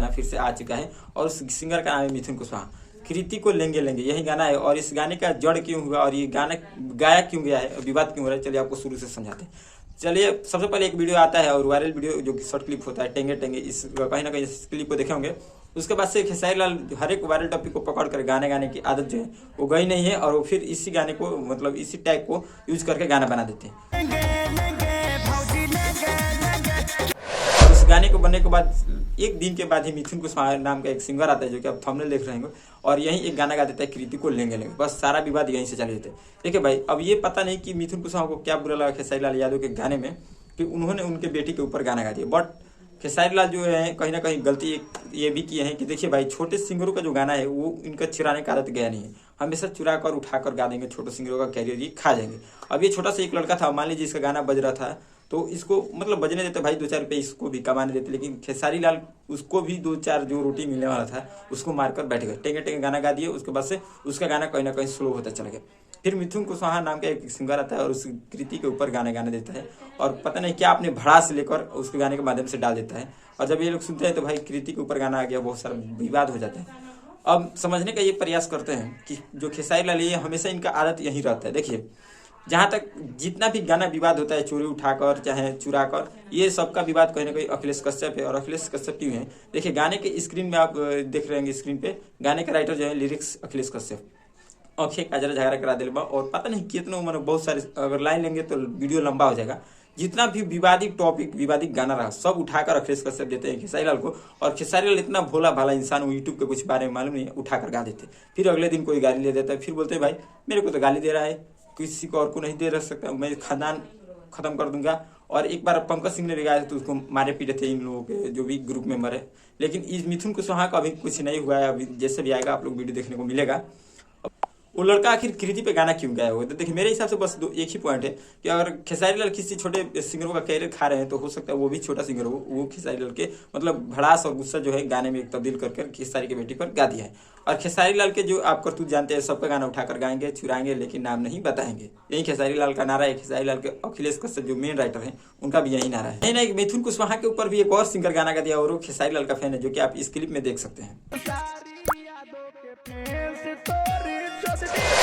गाना फिर से आ चुका है और उस सिंगर का नाम है मिथुन कुशवाहा। कृति को लेंगे लेंगे यही गाना है। और इस गाने का जड़ क्यों हुआ और ये गाना गाया क्यों गया है, विवाद क्यों हो रहा है, चलिए आपको शुरू से समझाते हैं। चलिए सबसे पहले एक वीडियो आता है और वायरल वीडियो जो कि शॉर्ट क्लिप होता है टेंगे टेंगे, इस कहीं ना कहीं इस क्लिप को देखे होंगे। उसके बाद से खेसारी लाल हर एक वायरल टॉपिक को पकड़ कर गाने की आदत जो है वो गई नहीं है और वो फिर इसी गाने को मतलब इसी टैग को यूज करके गाना बना देते हैं। उस गाने को बनने के बाद एक दिन के बाद ही मिथुन कुशवाहा नाम का एक सिंगर आता है जो कि आप थंबनेल देख रहे होंगे और यही एक गाना गा देता है कृति को लेंगे लेंगे। बस सारा विवाद यहीं से चले जाते हैं। देखिए भाई, अब ये पता नहीं कि मिथुन कुशवाहा को क्या बुरा लगा खेसारी लाल यादव के गाने में कि उन्होंने उनके बेटी के ऊपर गाना गा दिया। बट खेसारी लाल जो है कहीं ना कहीं गलती ये भी किए हैं कि देखिए भाई, छोटे सिंगरों का जो गाना है वो इनका चुराने का आदत गया नहीं है। हमेशा चुरा कर उठा कर गा देंगे, छोटे सिंगरों का कैरियर ये खा जाएंगे। अब ये छोटा सा एक लड़का था, मान लीजिए इसका गाना बज रहा था तो इसको मतलब बजने देते भाई, 2-4 रुपये इसको भी कमाने देते, लेकिन खेसारी लाल उसको भी 2-4 जो रोटी मिलने वाला था उसको मारकर बैठ गए, टेंगे टेंगे गाना गा दिए। उसके बाद से उसका गाना कहीं ना कहीं स्लो होता चला गया। फिर मिथुन कुशवाहा नाम का एक सिंगर आता है और उस कृति के ऊपर गाना देता है और पता नहीं क्या अपने भड़ास लेकर उसके गाने के माध्यम से डाल देता है। और जब ये लोग सुनते हैं तो भाई कृति के ऊपर गाना आ गया, बहुत सारा विवाद हो जाता है। अब समझने का ये प्रयास करते हैं कि जो खेसारी लाल ये हमेशा इनका आदत यही रहता है। देखिए, जहाँ तक जितना भी गाना विवाद होता है चोरी उठाकर चाहे चुरा कर, ये सबका विवाद कहीं ना कहीं अखिलेश कश्यप है। और अखिलेश कश्यप क्यों है, देखिए गाने के स्क्रीन में आप देख रहे हैं, स्क्रीन पे गाने का राइटर जो है लिरिक्स अखिलेश कश्यप, आंखें काजरा झगड़ा करा दिलबा और पता नहीं कितना मतलब बहुत सारे, अगर लाइन लेंगे तो वीडियो लंबा हो जाएगा। जितना भी विवादित टॉपिक विवादित गाना रहा सब उठाकर अखिलेश कश्यप देते हैं खेसारी लाल को। और खेसारी लाल इतना भोला भाला इंसान, वो यूट्यूब के कुछ बारे में मालूम नहीं है, उठाकर गा देते। फिर अगले दिन कोई गाली ले देता है, फिर बोलते हैं भाई मेरे को तो गाली दे रहा है, किसी को और को नहीं दे रह सकता, मैं खानदान खत्म कर दूंगा। और एक बार पंकज सिंह ने भी गाया तो उसको मारे पीटे थे इन लोगों के जो भी ग्रुप मेंबर है। लेकिन इस मिथुन कुशवाहा का अभी कुछ नहीं हुआ है। अभी जैसे भी आएगा आप लोग वीडियो देखने को मिलेगा। वो लड़का आखिर कृति पे गाना क्यों गाया हुआ है, तो देखिए मेरे हिसाब से बस एक ही पॉइंट है कि अगर खेसारी लाल किसी छोटे सिंगरों का कैरियर खा रहे हैं तो हो सकता है वो भी छोटा सिंगर हो, वो खेसारी लाल के मतलब भड़ास और गुस्सा जो है गाने में एक तब्दील करके खेसारी के बेटी पर गा दिया है। और खेसारी लाल के जो आप करतूत जानते हैं, सबका गाना उठाकर गाएंगे, चुराएंगे, लेकिन नाम नहीं बताएंगे। यही खेसारी लाल का नारा है। खेसारी लाल के अखिलेश कश्यप जो मेन राइटर है उनका भी यही नारा है। नहीं, मिथुन कुशवाहा के ऊपर भी एक और सिंगर गाना गा दिया और वो खेसारी लाल का फैन है, जो कि आप इस क्लिप में देख सकते हैं।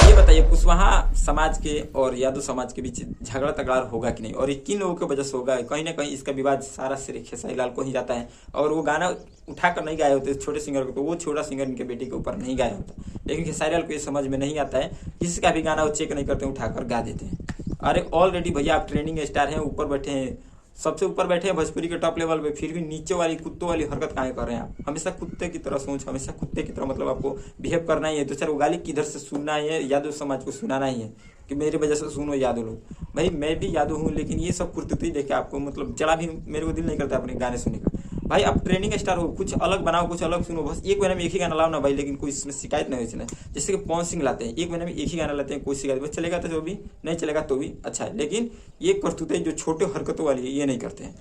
ये बताइए कुशवाहा समाज के और यादव समाज के बीच झगड़ा तगड़ा होगा कि नहीं, और ये किन लोगों की वजह से होगा। कहीं ना कहीं इसका विवाद सारा श्रेय खेसारी लाल को ही जाता है। और वो गाना उठाकर नहीं गाए होते छोटे सिंगर को, तो वो छोटा सिंगर इनके बेटी के ऊपर नहीं गाया होता। लेकिन खेसारी लाल को ये समझ में नहीं आता है, किसी का भी गाना वो चेक नहीं करते, उठाकर गा देते हैं। अरे ऑलरेडी भैया आप ट्रेंडिंग स्टार हैं, ऊपर बैठे हैं, सबसे ऊपर बैठे हैं भोजपुरी के टॉप लेवल पे, फिर भी नीचे वाली कुत्तों वाली हरकत काहे कर रहे हैं आप। हमेशा कुत्ते की तरह सोच, हमेशा कुत्ते की तरह मतलब आपको बिहेव करना ही है। तो सर वो गाली किधर से सुनना ही है, यादव समाज को सुनाना ही है कि मेरी वजह से सुनो यादव लोग। भाई मैं भी यादव हूँ, लेकिन ये सब कुर्तुती देखे आपको मतलब जरा भी मेरे को दिल नहीं करता अपने गाने सुनने का। भाई आप ट्रेनिंग स्टार हो, कुछ अलग बनाओ, कुछ अलग सुनो। बस एक महीने में एक ही गाना लाओ ना भाई, लेकिन कोई इसमें शिकायत नहीं होती। जैसे कि पवन सिंह लाते हैं, एक महीने में एक ही गाना लाते हैं, कोई शिकायत, बस चलेगा तो जो भी, नहीं चलेगा तो भी अच्छा है। लेकिन ये करतूतें जो छोटे हरकतों वाली है ये नहीं करते हैं।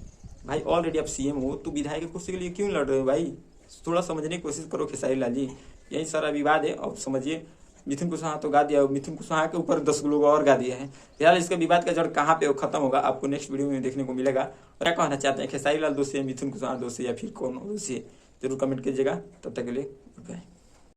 भाई ऑलरेडी आप सीएम हो तो विधायक की कुर्सी के लिए क्यों लड़ रहे हो भाई, थोड़ा समझने की कोशिश करो खेसारी लाल जी। यही सारा विवाद है। अब समझिए मिथुन कुशवाहा तो गा दिया, मिथुन कुशवाहा के ऊपर 10 लोग और गा दिया है। फिलहाल इसका विवाद का जड़ कहाँ पे खत्म होगा आपको नेक्स्ट वीडियो में देखने को मिलेगा। और क्या कहना चाहते हैं, खेसारी लाल दोषी है, मिथुन कुशवाहा दोषी, या फिर कौन दोषी है, जरूर कमेंट कीजिएगा। तब तक के लिए बाय।